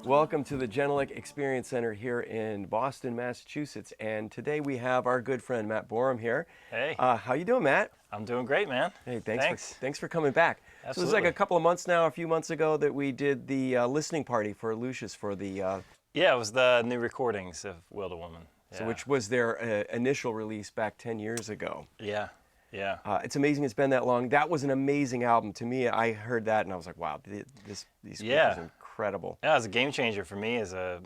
Welcome to the Genelec Experience Center here in Boston, Massachusetts. And today we have our good friend Matt Boerum here. Hey, How you doing, Matt? I'm doing great, man. Hey, Thanks. thanks for coming back. So it was Absolutely. like a couple of months now, a few months ago, that we did the listening party for Lucius for the Yeah, it was the new recordings of Wildewoman. so Yeah. which was their initial release back 10 years ago. Yeah. Yeah. It's amazing it's been that long. That was an amazing album to me. I heard that and I was like, wow, these Yeah. speakers are incredible. Yeah, it was a game changer for me as a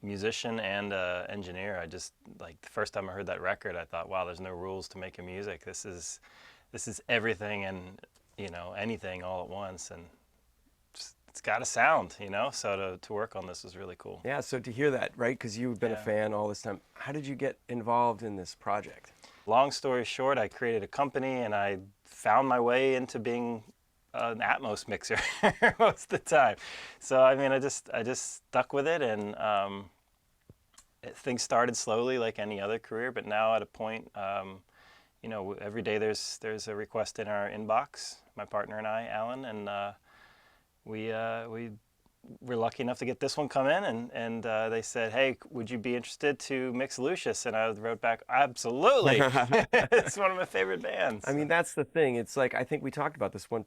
musician and engineer. I just, like, the first time I heard that record, I thought, wow, there's no rules to making music. This is everything and, anything all at once. And it's got a sound, so to work on this was really cool. Yeah, so to hear that, right, because you've been a Yeah. fan all this time, how did you get involved in this project? Long story short, I created a company and I found my way into being an Atmos mixer most of the time. So I mean, I just stuck with it, and things started slowly, like any other career. But now at a point, every day there's a request in our inbox. My partner and I, Alan, and we were lucky enough to get this one come in, and they said, hey, would you be interested to mix Lucius? And I wrote back, absolutely. It's one of my favorite bands. I mean, that's the thing. It's like, I think we talked about this one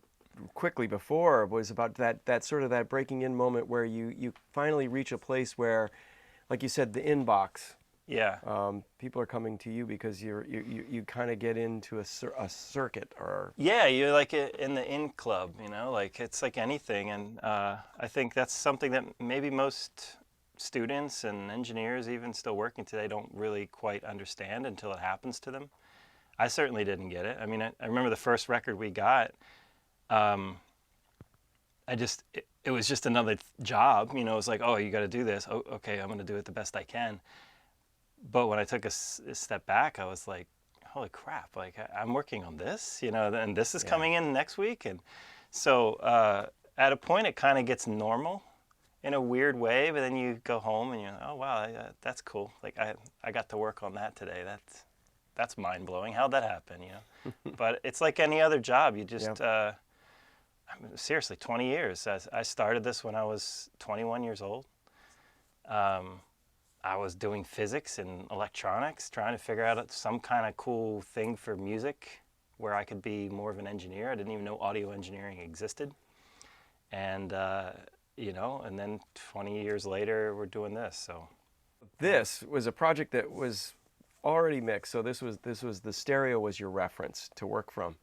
quickly before, was about that sort of that breaking in moment where you finally reach a place where, like you said, the inbox. Yeah. People are coming to you because you kind of get into a circuit or. Yeah, you're like in the in club, like it's like anything. And I think that's something that maybe most students and engineers, even still working today, don't really quite understand until it happens to them. I certainly didn't get it. I mean, I remember the first record we got, it was just another job, it was like, oh, you got to do this. Oh, okay, I'm going to do it the best I can. But when I took a step back, I was like, holy crap, like I'm working on this, and this is coming in next week. And so at a point it kind of gets normal in a weird way, but then you go home and you're like, oh wow, that's cool. Like I got to work on that today. That's mind-blowing. How'd that happen, But it's like any other job. You just, I mean, seriously, 20 years. I started this when I was 21 years old. I was doing physics and electronics, trying to figure out some kind of cool thing for music where I could be more of an engineer. I didn't even know audio engineering existed. And, and then 20 years later, we're doing this. So This was a project that was already mixed, so this was the stereo was your reference to work from.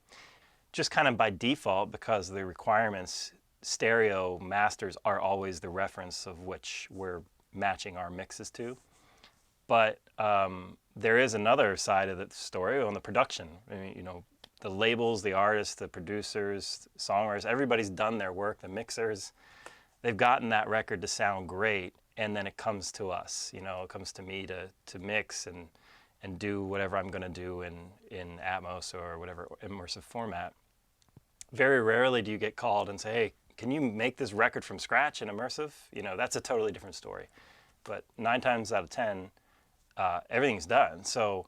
just kind of by default, because of the requirements, stereo masters are always the reference of which we're matching our mixes to. But there is another side of the story on the production. I mean, the labels, the artists, the producers, songwriters, everybody's done their work, the mixers. They've gotten that record to sound great, and then it comes to us. It comes to me to mix and do whatever I'm going to do in Atmos or whatever immersive format. Very rarely do you get called and say, hey, can you make this record from scratch in immersive? That's a totally different story. But 9 times out of 10, everything's done. So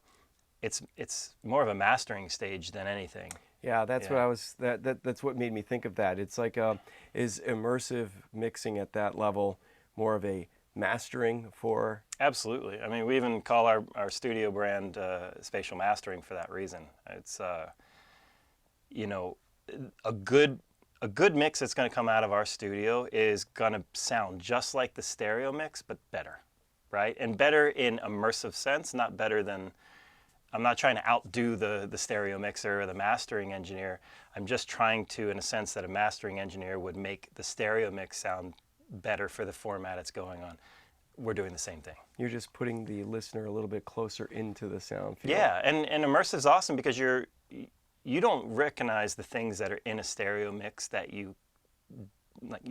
it's more of a mastering stage than anything. Yeah, that's what I was. That's what made me think of that. It's like, is immersive mixing at that level more of a mastering for? Absolutely. I mean, we even call our studio brand Spatial Mastering for that reason. It's a good mix that's going to come out of our studio is going to sound just like the stereo mix, but better, right? And better in immersive sense, not better than. I'm not trying to outdo the stereo mixer or the mastering engineer. I'm just trying to, in a sense, that a mastering engineer would make the stereo mix sound better for the format it's going on. We're doing the same thing. You're just putting the listener a little bit closer into the sound field. Yeah, and immersive is awesome because you don't recognize the things that are in a stereo mix that you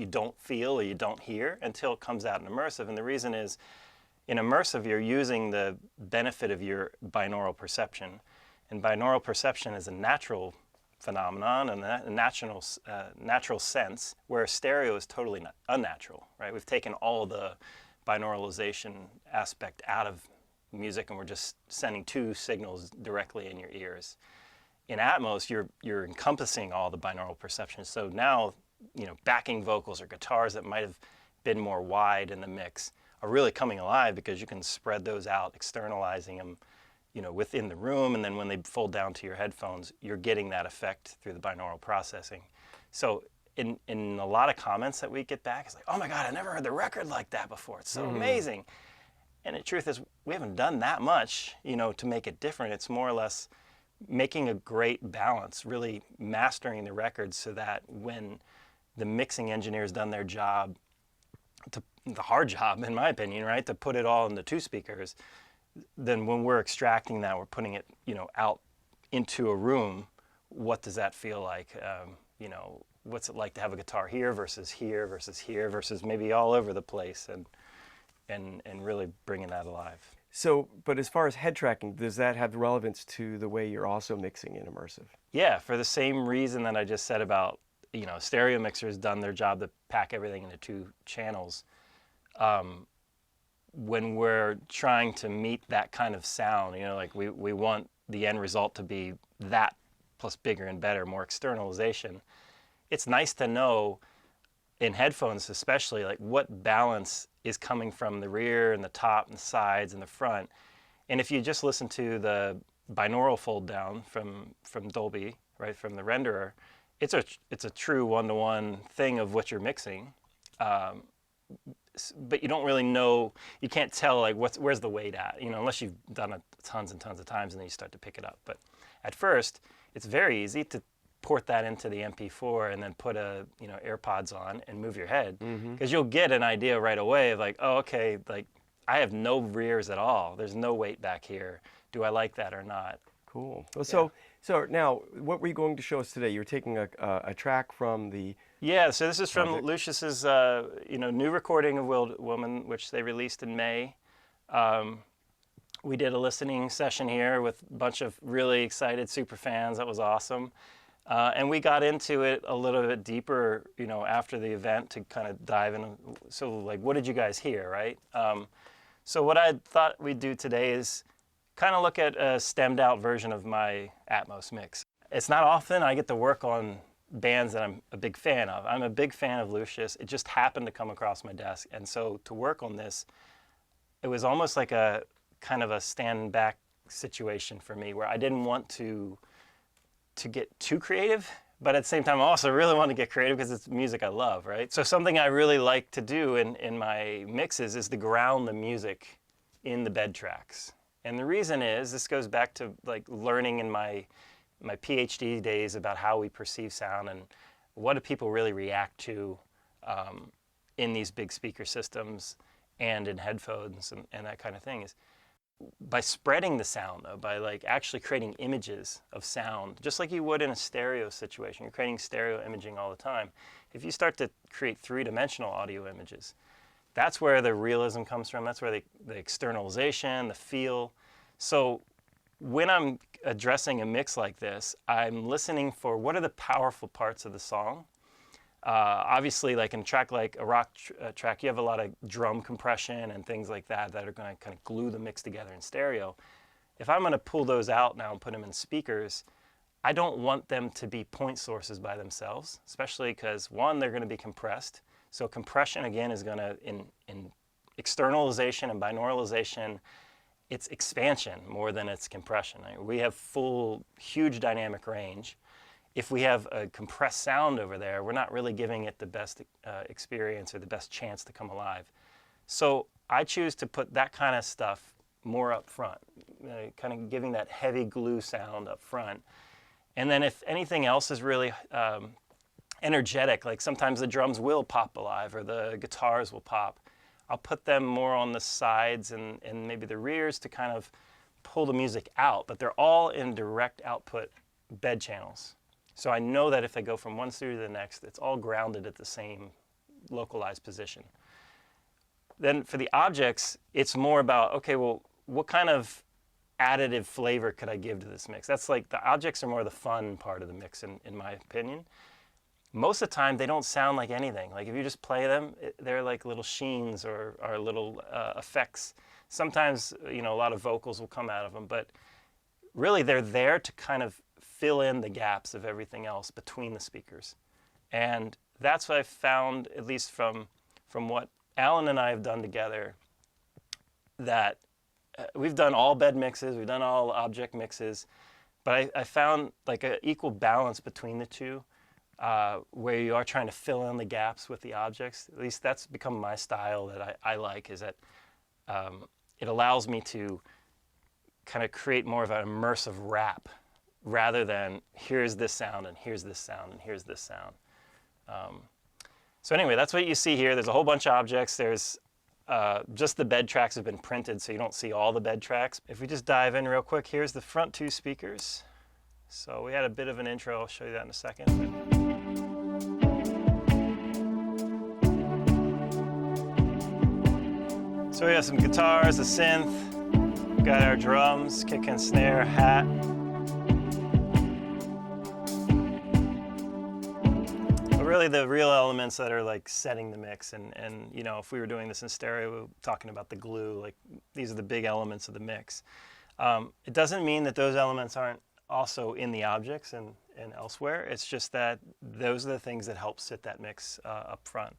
don't feel or you don't hear until it comes out in immersive. And the reason is, in immersive, you're using the benefit of your binaural perception. And binaural perception is a natural phenomenon and a natural sense, where stereo is totally unnatural, right? We've taken all the binauralization aspect out of music and we're just sending 2 signals directly in your ears. In Atmos, you're encompassing all the binaural perception. So now, backing vocals or guitars that might have been more wide in the mix are really coming alive because you can spread those out, externalizing them, you know, within the room, and then when they fold down to your headphones, you're getting that effect through the binaural processing. So in a lot of comments that we get back, it's like, oh my God, I never heard the record like that before. It's so amazing. And the truth is, we haven't done that much, you know, to make it different. It's more or less making a great balance, really mastering the record so that when the mixing engineer's done their job, the hard job, in my opinion, right, to put it all in the two speakers, then when we're extracting that, we're putting it, you know, out into a room. What does that feel like? You know, what's it like to have a guitar here versus here versus here versus maybe all over the place, and really bringing that alive. So, but as far as head tracking, does that have relevance to the way you're also mixing in Immersive? Yeah, for the same reason that I just said about, you know, stereo mixers done their job to pack everything into two channels. When we're trying to meet that kind of sound, you know, like we want the end result to be that plus bigger and better, more externalization. It's nice to know in headphones especially, like what balance is coming from the rear and the top and the sides and the front. And if you just listen to the binaural fold down from Dolby, right, from the renderer, it's a true one-to-one thing of what you're mixing. But you don't really know, you can't tell like where's the weight at, you know, unless you've done it tons and tons of times and then you start to pick it up. But at first, it's very easy to port that into the MP4 and then put you know, AirPods on and move your head, because you'll get an idea right away of like, oh, okay, like I have no rears at all. There's no weight back here. Do I like that or not? Cool. Well, so now, what were you going to show us today? You were taking a track from the Yeah, so this is from project. Lucius's you know, new recording of Wildewoman, which they released in May. We did a listening session here with a bunch of really excited super fans. That was awesome. And we got into it a little bit deeper, you know, after the event to kind of dive in. So, like, what did you guys hear, right? So what I thought we'd do today is kind of look at a stemmed out version of my Atmos mix. It's not often I get to work on bands that I'm a big fan of. I'm a big fan of Lucius. It just happened to come across my desk. And so to work on this, it was almost like a kind of a stand back situation for me where I didn't want to get too creative, but at the same time I also really want to get creative because it's music I love, right? So something I really like to do in my mixes is to ground the music in the bed tracks. And the reason is, this goes back to like learning in my PhD days about how we perceive sound and what do people really react to in these big speaker systems and in headphones and that kind of thing, is by spreading the sound though, by like actually creating images of sound, just like you would in a stereo situation. You're creating stereo imaging all the time. If you start to create three-dimensional audio images, that's where the realism comes from. That's where the externalization, the feel. So when I'm addressing a mix like this, I'm listening for what are the powerful parts of the song. Obviously, like in a track like a rock track, you have a lot of drum compression and things like that that are going to kind of glue the mix together in stereo. If I'm going to pull those out now and put them in speakers, I don't want them to be point sources by themselves, especially because, one, they're going to be compressed. So compression, again, is going to, in externalization and binauralization, it's expansion more than it's compression. We have full, huge dynamic range. If we have a compressed sound over there, we're not really giving it the best experience or the best chance to come alive. So I choose to put that kind of stuff more up front, kind of giving that heavy glue sound up front. And then if anything else is really energetic, like sometimes the drums will pop alive or the guitars will pop, I'll put them more on the sides and maybe the rears to kind of pull the music out, but they're all in direct output bed channels. So I know that if I go from one studio to the next, it's all grounded at the same localized position. Then for the objects, it's more about, okay, well, what kind of additive flavor could I give to this mix? That's like, the objects are more the fun part of the mix in my opinion. Most of the time, they don't sound like anything. Like if you just play them, they're like little sheens or little effects. Sometimes, you know, a lot of vocals will come out of them, but really they're there to kind of fill in the gaps of everything else between the speakers. And that's what I found, at least from from what Alan and I have done together that we've done all bed mixes, we've done all object mixes, but I found like an equal balance between the two, where you are trying to fill in the gaps with the objects. At least that's become my style that I like, is that it allows me to kind of create more of an immersive wrap rather than here's this sound and here's this sound and here's this sound. So anyway, that's what you see here. There's a whole bunch of objects. There's just the bed tracks have been printed, so you don't see all the bed tracks. If we just dive in real quick, here's the front two speakers. So we had a bit of an intro. I'll show you that in a second. So we have some guitars, a synth, we've got our drums, kick and snare, hat. But really the real elements that are like setting the mix, and you know, if we were doing this in stereo, we were talking about the glue, like these are the big elements of the mix. It doesn't mean that those elements aren't also in the objects and elsewhere. It's just that those are the things that help sit that mix up front.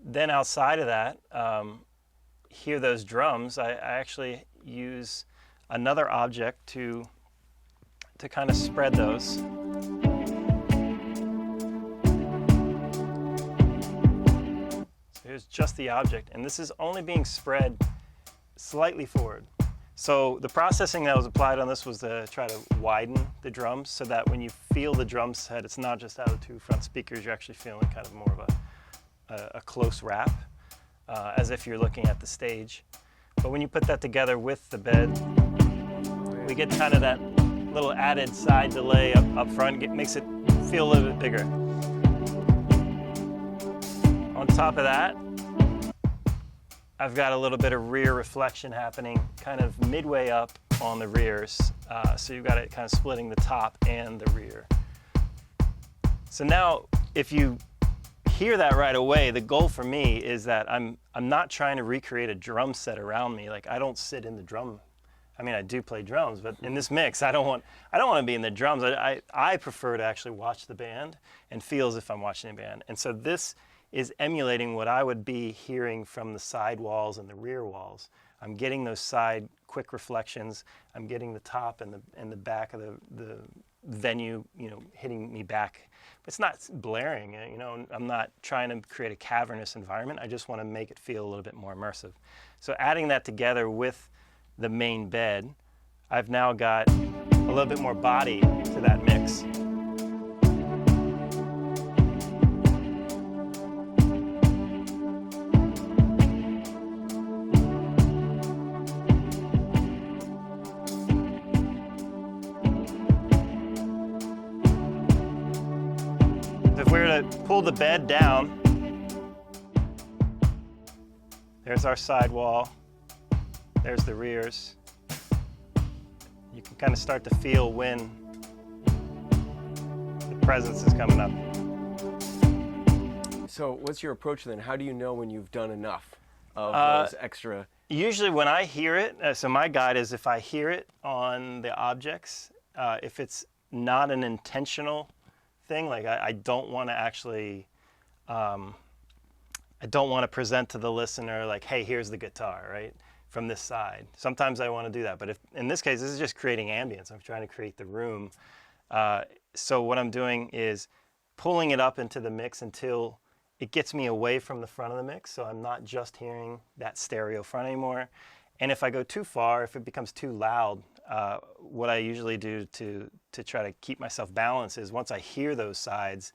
Then outside of that, hear those drums, I actually use another object to kind of spread those. So here's just the object, and this is only being spread slightly forward. So the processing that was applied on this was to try to widen the drums so that when you feel the drum set, it's not just out of two front speakers, you're actually feeling kind of more of a close wrap. As if you're looking at the stage. But when you put that together with the bed, we get kind of that little added side delay up front. It makes it feel a little bit bigger. On top of that, I've got a little bit of rear reflection happening kind of midway up on the rears. So you've got it kind of splitting the top and the rear. So now if you hear that right away, the goal for me is that I'm not trying to recreate a drum set around me. Like I don't sit in the drum. I mean, I do play drums, but in this mix, I don't want to be in the drums. I prefer to actually watch the band and feel as if I'm watching a band. And so this is emulating what I would be hearing from the side walls and the rear walls. I'm getting those side quick reflections. I'm getting the top and the back of the venue, you know, hitting me back. It's not blaring, you know, I'm not trying to create a cavernous environment. I just want to make it feel a little bit more immersive. So adding that together with the main bed, I've now got a little bit more body to that mix. If we were to pull the bed down, there's our sidewall, there's the rears. You can kind of start to feel when the presence is coming up. So what's your approach then? How do you know when you've done enough of those extra? Usually when I hear it, so my guide is if I hear it on the objects, if it's not an intentional thing, like I don't want to actually, I don't want to present to the listener like, hey, here's the guitar, right, from this side. Sometimes I want to do that, but if in this case, this is just creating ambience. I'm trying to create the room. So what I'm doing is pulling it up into the mix until it gets me away from the front of the mix, so I'm not just hearing that stereo front anymore. And if I go too far, if it becomes too loud, what I usually do to try to keep myself balanced is once I hear those sides,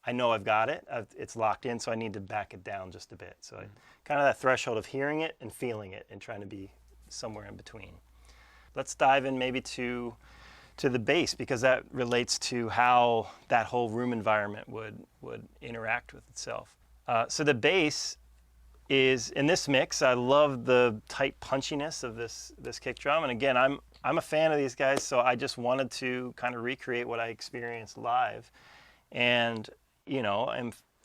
I know I've got it, it's locked in, so I need to back it down just a bit. So kind of that threshold of hearing it and feeling it and trying to be somewhere in between. Let's dive in maybe to the bass, because that relates to how that whole room environment would interact with itself. So the bass is, in this mix, I love the tight punchiness of this kick drum. And again, I'm a fan of these guys, so I just wanted to kind of recreate what I experienced live. And you know,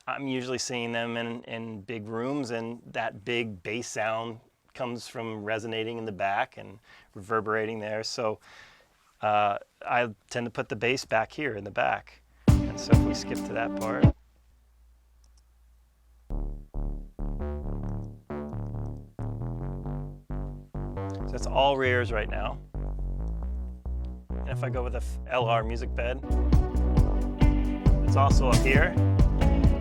I'm usually seeing them in big rooms, and that big bass sound comes from resonating in the back and reverberating there. So I tend to put the bass back here in the back. And so if we skip to that part. So it's all rears right now. And if I go with a LR music bed, it's also up here.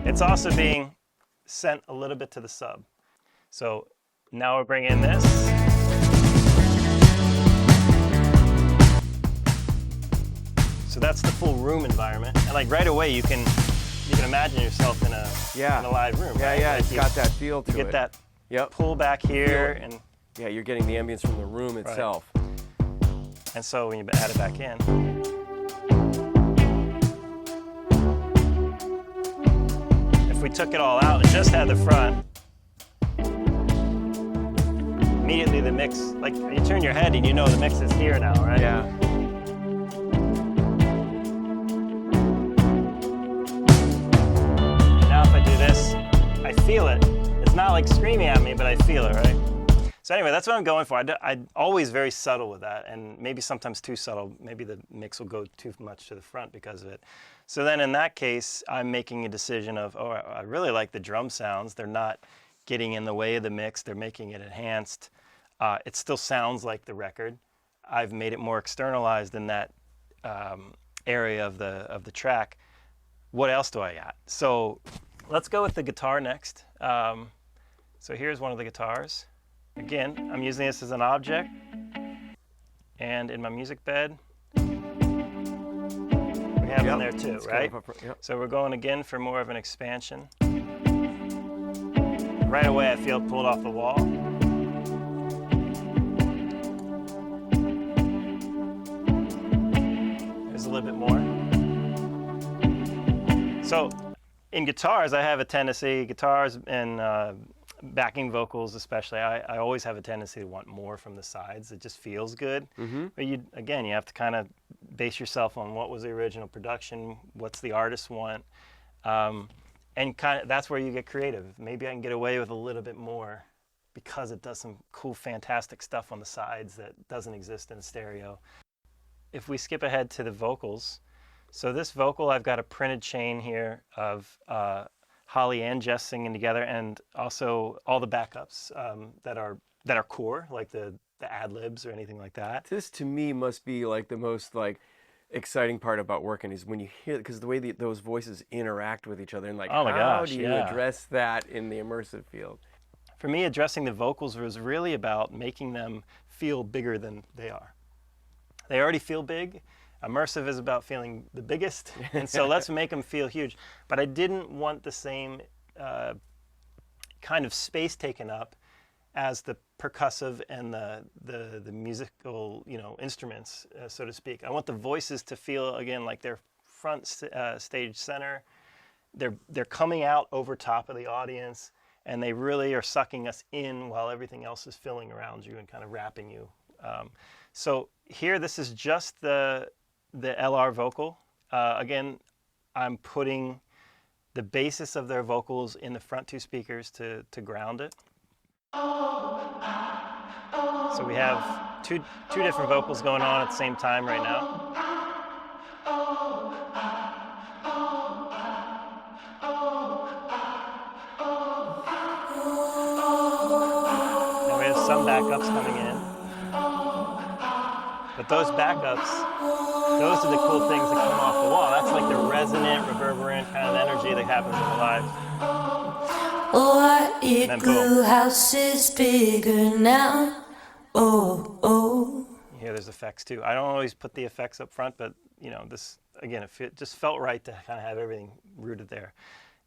It's also being sent a little bit to the sub. So now we're bringing this. So that's the full room environment. And like right away you can imagine yourself in a live room. Yeah, right? yeah, Like it's got that feel to it. You get that Yep. pull back here, and yeah, you're getting the ambience from the room itself. and so when you add it back in, if we took it all out and just had the front, immediately the mix, like you turn your head and you know the mix is here now, right? Yeah. Now if I do this, I feel it. It's not like screaming at me, but I feel it, right? So anyway, that's what I'm going for. I'm always very subtle with that, and maybe sometimes too subtle. Maybe the mix will go too much to the front because of it. So then in that case, I'm making a decision of, oh, I really like the drum sounds. They're not getting in the way of the mix. They're making it enhanced. It still sounds like the record. I've made it more externalized in that area of the track. What else do I got? So let's go with the guitar next. So here's one of the guitars. Again, I'm using this as an object. And in my music bed, we have them there too, right? So we're going again for more of an expansion. Right away I feel it pulled off the wall. There's a little bit more. So in guitars, I have a tendency, guitars and backing vocals especially, I always have a tendency to want more from the sides. It just feels good. But you have to kind of base yourself on what was the original production, what's the artist want, and kind of that's where you get creative. Maybe I can get away with a little bit more because it does some cool, fantastic stuff on the sides that doesn't exist in stereo. If we skip ahead to the vocals, so this vocal, I've got a printed chain here of Holly and Jess singing together, and also all the backups that are core, like the ad-libs or anything like that. This to me must be like the most like exciting part about working is when you hear, because the way those voices interact with each other, and like Oh my how gosh, do you address that in the immersive field? For me, addressing the vocals was really about making them feel bigger than they are. They already feel big. Immersive is about feeling the biggest, and so let's make them feel huge. But I didn't want the same kind of space taken up as the percussive and the musical, instruments, so to speak. I want the voices to feel again like they're front stage center. They're coming out over top of the audience, and they really are sucking us in while everything else is filling around you and kind of wrapping you. So here, this is just the LR vocal. Again, I'm putting the basis of their vocals in the front two speakers to ground it. So we have two different vocals going on at the same time right now. Now we have some backups coming in. But those backups, those are the cool things that come off the wall. That's like the resonant, reverberant kind of energy that happens in the live. Oh, our igloo house is bigger now. Oh, oh. You hear there's effects too. I don't always put the effects up front, but this, again, it just felt right to kind of have everything rooted there.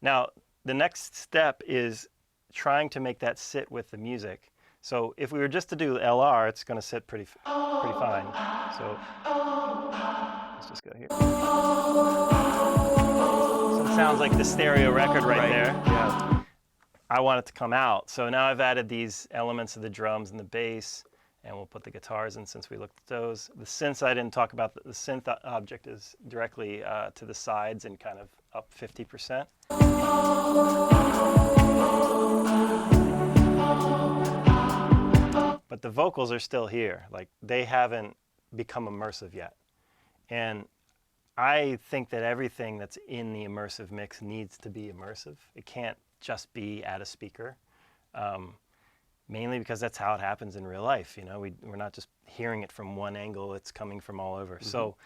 Now, the next step is trying to make that sit with the music. So if we were just to do LR, it's going to sit pretty fine. So let's just go here. So it sounds like the stereo record right there. Yeah. I want it to come out. So now I've added these elements of the drums and the bass, and we'll put the guitars in since we looked at those. The synths I didn't talk about. The synth object is directly to the sides and kind of up 50%. But the vocals are still here. Like, they haven't become immersive yet. And I think that everything that's in the immersive mix needs to be immersive. It can't just be at a speaker. mainly because that's how it happens in real life. You know, we're not just hearing it from one angle, it's coming from all over. So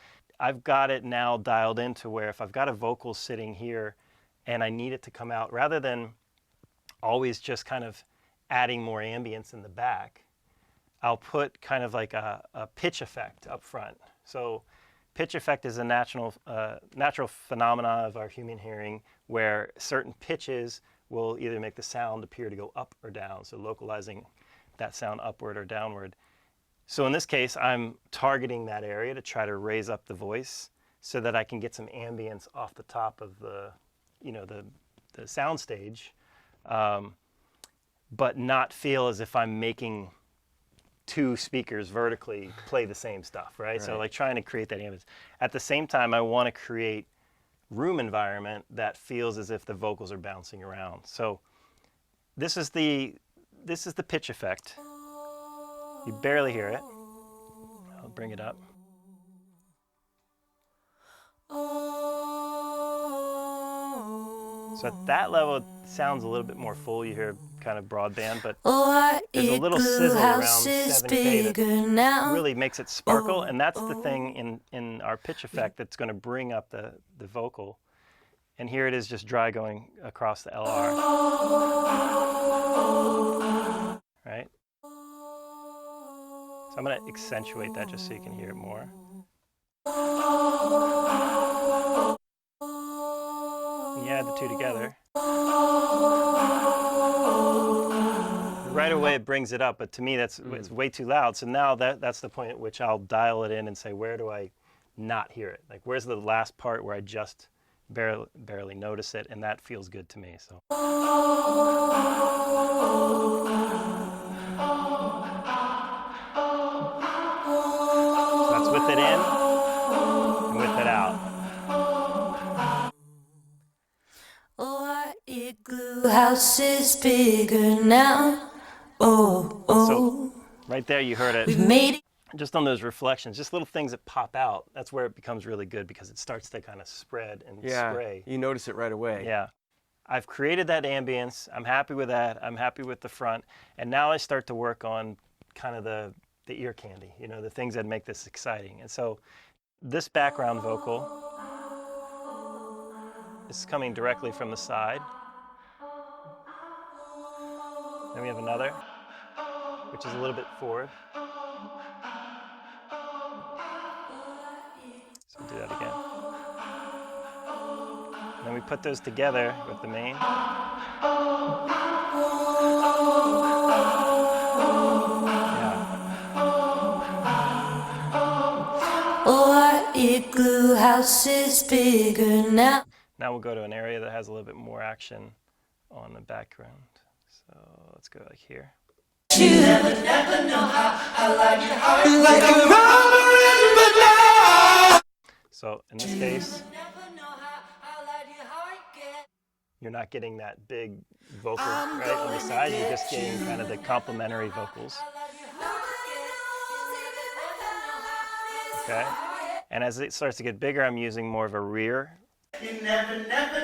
I've got it now dialed into where if I've got a vocal sitting here and I need it to come out, rather than always just kind of adding more ambience in the back, I'll put kind of like a pitch effect up front. So pitch effect is a natural phenomena of our human hearing where certain pitches will either make the sound appear to go up or down, so localizing that sound upward or downward. So in this case, I'm targeting that area to try to raise up the voice so that I can get some ambience off the top of the, you know, the sound stage, but not feel as if I'm making two speakers vertically play the same stuff, right? So like trying to create that ambience. At the same time, I want to create room environment that feels as if the vocals are bouncing around. So this is the pitch effect. You barely hear it. I'll bring it up. So at that level, it sounds a little bit more full. You hear kind of broadband, but there's a little sizzle around 7K that really makes it sparkle, and that's the thing in our pitch effect that's going to bring up the vocal. And here it is just dry going across the LR. Right? So I'm going to accentuate that just so you can hear it more. And you add the two together. Right away it brings it up, but to me it's way too loud. So now that's the point at which I'll dial it in and say, where do I not hear it? Like, where's the last part where I just barely notice it, and that feels good to me. So. That's with it in and with it out. Oh, our igloo house is bigger now. Oh. So right there you heard it. We've made it. Just on those reflections, just little things that pop out, that's where it becomes really good because it starts to kind of spread and spray. You notice it right away. Yeah. I've created that ambience. I'm happy with that. I'm happy with the front. And now I start to work on kind of the ear candy, you know, the things that make this exciting. And so this background vocal is coming directly from the side. Then we have another, which is a little bit forward. So we'll do that again. And then we put those together with the main. Oh, our igloo house is bigger now. Now we'll go to an area that has a little bit more action on the background. So let's go like here. You never know how I like your heart. Like a rubber. So in this case, you're not getting that big vocal right on the side. You're just getting kind of the complementary vocals. Okay. And as it starts to get bigger, I'm using more of a rear. You never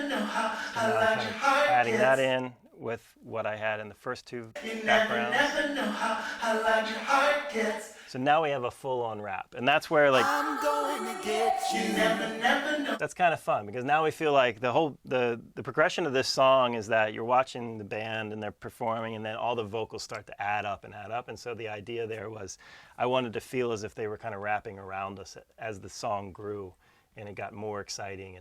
know how I like your heart. Adding that in with what I had in the first two backgrounds. You never know how I like your heart gets. So now we have a full-on rap, and that's where like I'm going to get you. Never know. That's kind of fun because now we feel like the progression of this song is that you're watching the band and they're performing, and then all the vocals start to add up. And so the idea there was I wanted to feel as if they were kind of wrapping around us as the song grew, and it got more exciting.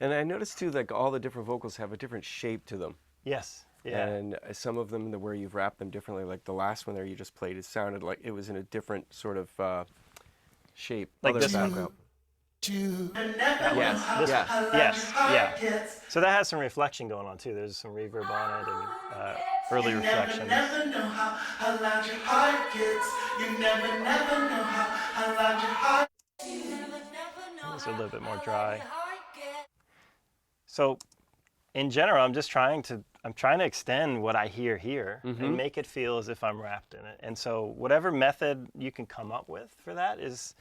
And I noticed too, like all the different vocals have a different shape to them. Yes. Yeah. And some of them, where you've wrapped them differently, like the last one there you just played, it sounded like it was in a different sort of shape. Like this background. Yes. Yeah. So that has some reflection going on too. There's some reverb on it and early reflections. You never know how I like your heart gets. You never know how I like your heart. It's a little bit more dry. So in general, I'm trying to extend what I hear here and make it feel as if I'm wrapped in it. And so whatever method you can come up with for that it's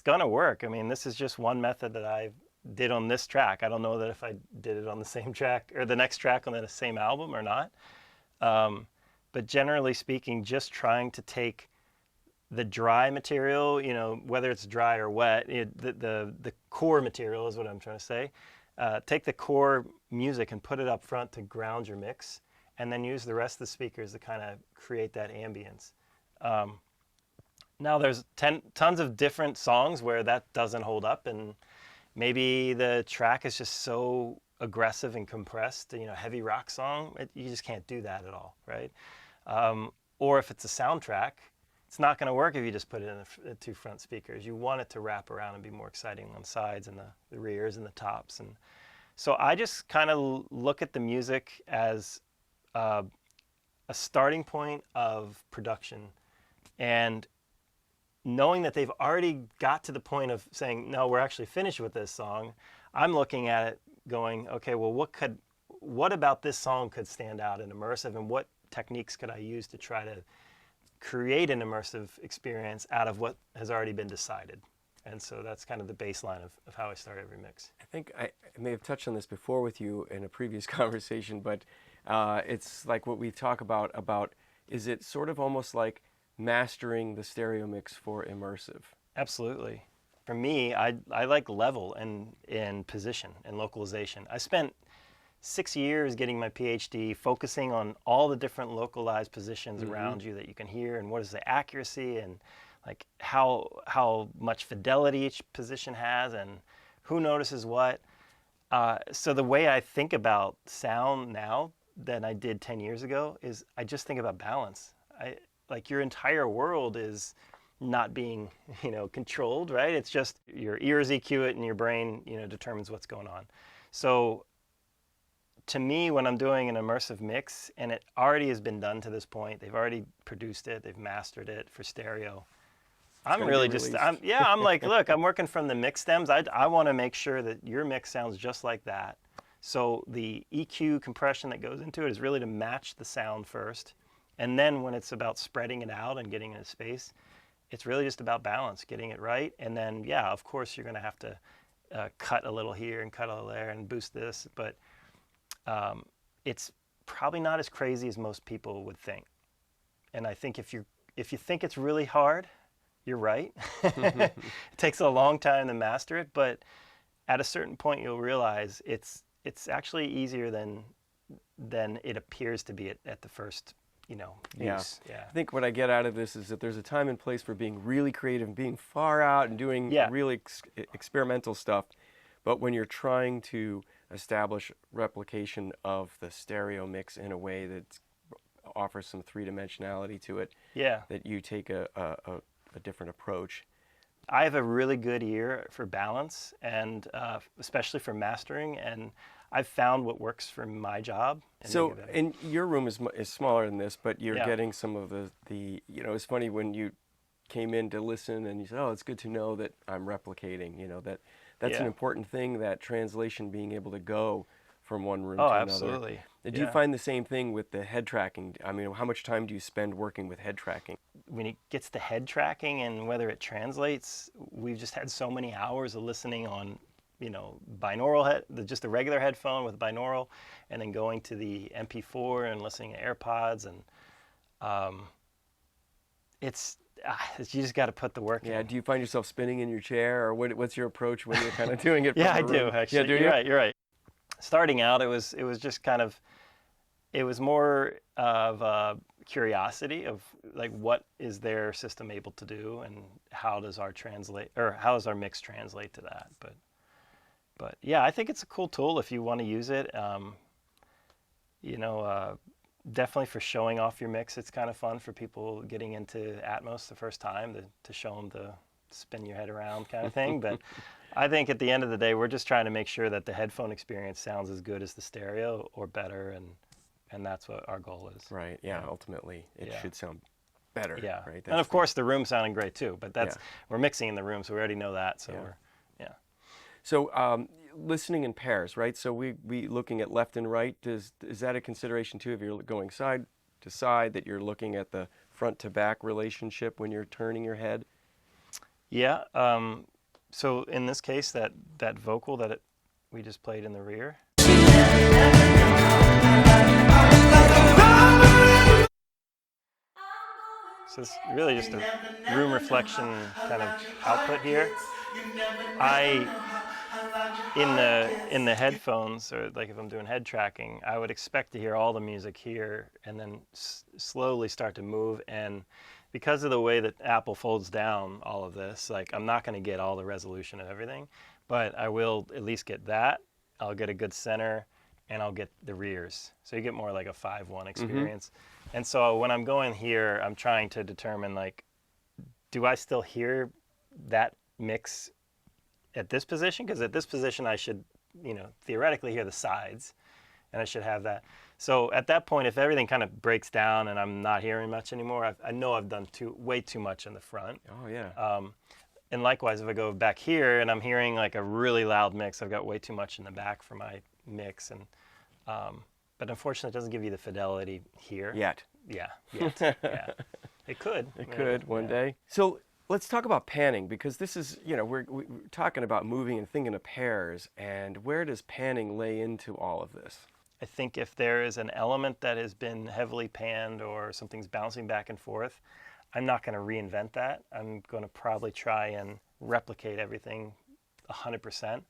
gonna work. I mean, this is just one method that I did on this track. I don't know that if I did it on the same track or the next track on the same album or not. but generally speaking, just trying to take the dry material, whether it's dry or wet, the core material is what I'm trying to say. Take the core music and put it up front to ground your mix, and then use the rest of the speakers to kind of create that ambience. Now there's tons of different songs where that doesn't hold up, and maybe the track is just so aggressive and compressed, heavy rock song, you just can't do that at all, right? Or if it's a soundtrack, it's not going to work if you just put it in the two front speakers. You want it to wrap around and be more exciting on the sides and the rears and the tops. And so I just kind of look at the music as a starting point of production, and knowing that they've already got to the point of saying, no, we're actually finished with this song, I'm looking at it going, okay, well, what about this song could stand out in immersive, and what techniques could I use to try to create an immersive experience out of what has already been decided? And so that's kind of the baseline of how I start every mix. I think I may have touched on this before with you in a previous conversation, but it's like what we talk about, is it sort of almost like mastering the stereo mix for immersive? Absolutely. For me, I like level and position and localization. I spent 6 years getting my PhD focusing on all the different localized positions around you that you can hear, and what is the accuracy, and like how much fidelity each position has, and who notices what. So the way I think about sound now than I did 10 years ago is I just think about balance. Like your entire world is not being, controlled, right? It's just your ears EQ it and your brain, determines what's going on. So to me, when I'm doing an immersive mix, and it already has been done to this point, they've already produced it, they've mastered it for stereo. I'm really just, I'm like, look, I'm working from the mix stems. I want to make sure that your mix sounds just like that. So the EQ compression that goes into it is really to match the sound first. And then when it's about spreading it out and getting into space, it's really just about balance, getting it right. And then, yeah, of course, you're going to have to cut a little here and cut a little there and boost this. But it's probably not as crazy as most people would think. And I think if you think it's really hard, you're right. It takes a long time to master it, but at a certain point you'll realize it's actually easier than it appears to be at the first use. Yeah. I think what I get out of this is that there's a time and place for being really creative and being far out and doing really experimental stuff. But when you're trying to establish replication of the stereo mix in a way that offers some three-dimensionality to it, that you take a different approach. I have a really good ear for balance, and especially for mastering, and I've found what works for my job. So, and your room is smaller than this, but you're getting some of the it's funny when you came in to listen and you said, oh, it's good to know that I'm replicating, that's an important thing, that translation, being able to go from one room to another. Absolutely. Did you find the same thing with the head tracking? I mean, how much time do you spend working with head tracking? When it gets to head tracking and whether it translates, we've just had so many hours of listening on, binaural just the regular headphone with binaural, and then going to the MP4 and listening to AirPods, and you just got to put the work in. Yeah. Do you find yourself spinning in your chair, or what's your approach when you're kind of doing it? I do actually. Yeah, You're right. Starting out, it was just kind of, it was more of curiosity of like, what is their system able to do, and how does our mix translate to that? But yeah, I think it's a cool tool if you want to use it. Definitely for showing off your mix, it's kind of fun for people getting into Atmos the first time to show them the spin your head around kind of thing. But I think at the end of the day, we're just trying to make sure that the headphone experience sounds as good as the stereo or better, and that's what our goal is. Right. Yeah. Ultimately, it should sound better. Yeah. Right. And of course, the room sounding great too. But we're mixing in the room, so we already know that. So So listening in pairs, right? So we looking at left and right. Is that a consideration too? If you're going side to side, that you're looking at the front to back relationship when you're turning your head? Yeah. So in this case, that vocal that we just played in the rear. So it's really just a room reflection kind of output here. I, in the headphones, or like if I'm doing head tracking, I would expect to hear all the music here and then slowly start to move. And because of the way that Apple folds down all of this, like I'm not going to get all the resolution of everything, but I will at least get that. I'll get a good center, and I'll get the rears. So you get more like a 5-1 experience. And so when I'm going here, I'm trying to determine, like, do I still hear that mix at this position? Because at this position, I should, theoretically hear the sides, and I should have that. So at that point, if everything kind of breaks down and I'm not hearing much anymore, I know I've done way too much in the front. Oh, yeah. And likewise, if I go back here and I'm hearing like a really loud mix, I've got way too much in the back for my mix. And but unfortunately, it doesn't give you the fidelity here. Yet. Yeah, yet. Yeah. It could. It could one day. So let's talk about panning, because this is, we're talking about moving and thinking of pairs, and where does panning lay into all of this? I think if there is an element that has been heavily panned or something's bouncing back and forth, I'm not going to reinvent that. I'm going to probably try and replicate everything 100%.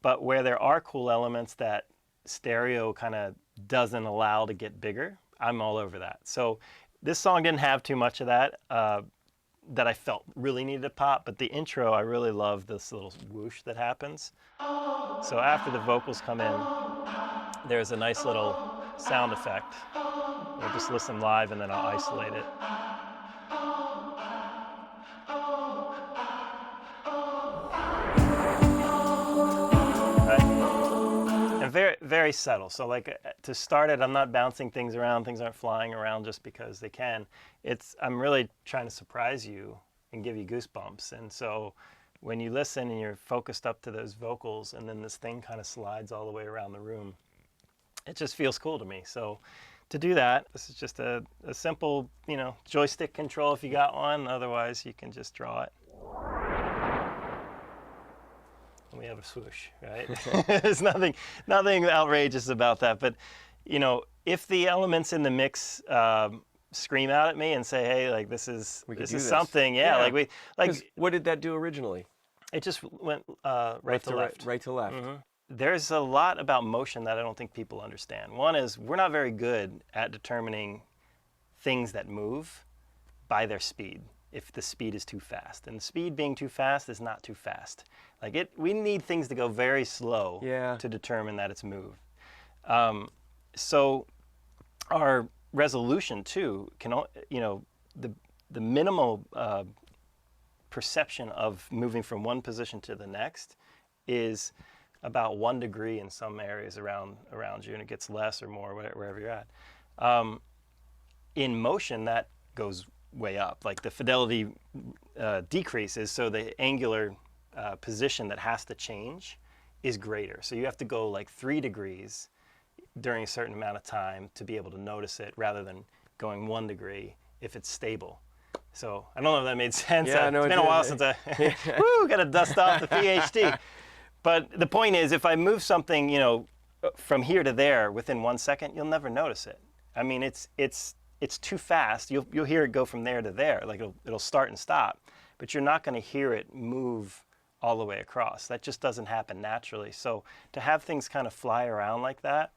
But where there are cool elements that stereo kind of doesn't allow to get bigger, I'm all over that. So this song didn't have too much of that that I felt really needed to pop, but the intro, I really love this little whoosh that happens. So after the vocals come in, there's a nice little sound effect. We'll just listen live and then I'll isolate it. And very, very subtle. So like to start it, I'm not bouncing things around. Things aren't flying around just because they can. I'm really trying to surprise you and give you goosebumps. And so when you listen and you're focused up to those vocals and then this thing kind of slides all the way around the room, it just feels cool to me. So to do that, this is just a simple, joystick control if you got one. Otherwise, you can just draw it. We have a swoosh, right? There's nothing outrageous about that. But, if the elements in the mix scream out at me and say, "Hey, like this is something," yeah. What did that do originally? It just went right to left. Right to left. Mm-hmm. There's a lot about motion that I don't think people understand. One is we're not very good at determining things that move by their speed, if the speed is too fast. And the speed being too fast is not too fast. We need things to go very slow to determine that it's moved. So our resolution too can, the minimal perception of moving from one position to the next is about 1 degree in some areas around you, and it gets less or more wherever you're at. In motion, that goes way up. Like the fidelity decreases, so the angular position that has to change is greater. So you have to go like 3 degrees during a certain amount of time to be able to notice it, rather than going 1 degree if it's stable. So I don't know if that made sense. Yeah, it's been a while since I got to dust off the PhD. But the point is, if I move something, from here to there within 1 second, you'll never notice it. I mean, it's too fast. You'll hear it go from there to there. Like it'll start and stop, but you're not going to hear it move all the way across. That just doesn't happen naturally. So to have things kind of fly around like that,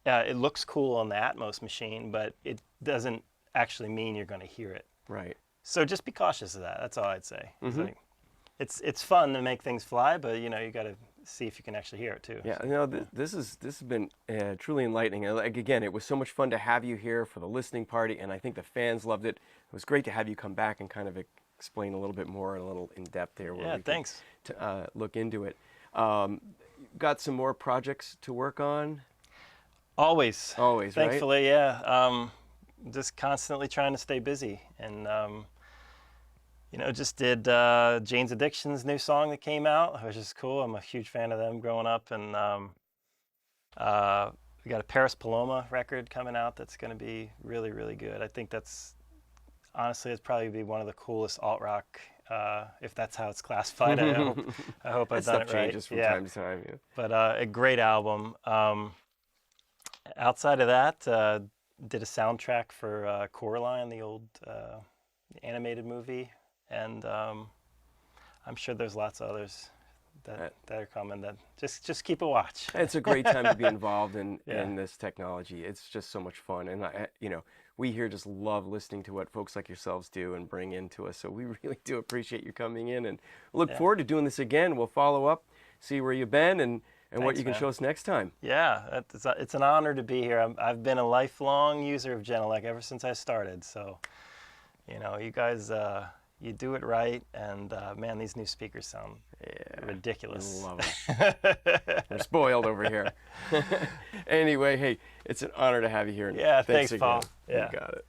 it looks cool on the Atmos machine, but it doesn't actually mean you're going to hear it. Right. So just be cautious of that. That's all I'd say. Mm-hmm. It's fun to make things fly, but you got to see if you can actually hear it too. Yeah, this has been truly enlightening. Like again, it was so much fun to have you here for the listening party, and I think the fans loved it. It was great to have you come back and kind of explain a little bit more and a little in depth there. Yeah, thanks. To look into it. Got some more projects to work on? Always, right? Thankfully, yeah. Just constantly trying to stay busy, and just did Jane's Addiction's new song that came out, which is cool. I'm a huge fan of them growing up, and we got a Paris Paloma record coming out that's going to be really, really good. I think that's honestly, it's probably be one of the coolest alt rock, if that's how it's classified. I hope I've done it right. Stuff changes from time to time. Yeah. But a great album. Outside of that, did a soundtrack for Coraline, the old the animated movie, and I'm sure there's lots of others that are coming. That just keep a watch. It's a great time to be involved in Yeah. in this technology. It's just so much fun, and we here just love listening to what folks like yourselves do and bring into us. So we really do appreciate you coming in, and look forward to doing this again. We'll follow up, see where you've been, and what Thanks, you can man. show us next time. Yeah, it's an honor to be here. I've been a lifelong user of Genelec ever since I started. So, you guys, you do it right, and man, these new speakers sound ridiculous. Love it. We're spoiled over here. Anyway, hey, it's an honor to have you here. And Yeah, thanks, again. Paul. Yeah. You got it.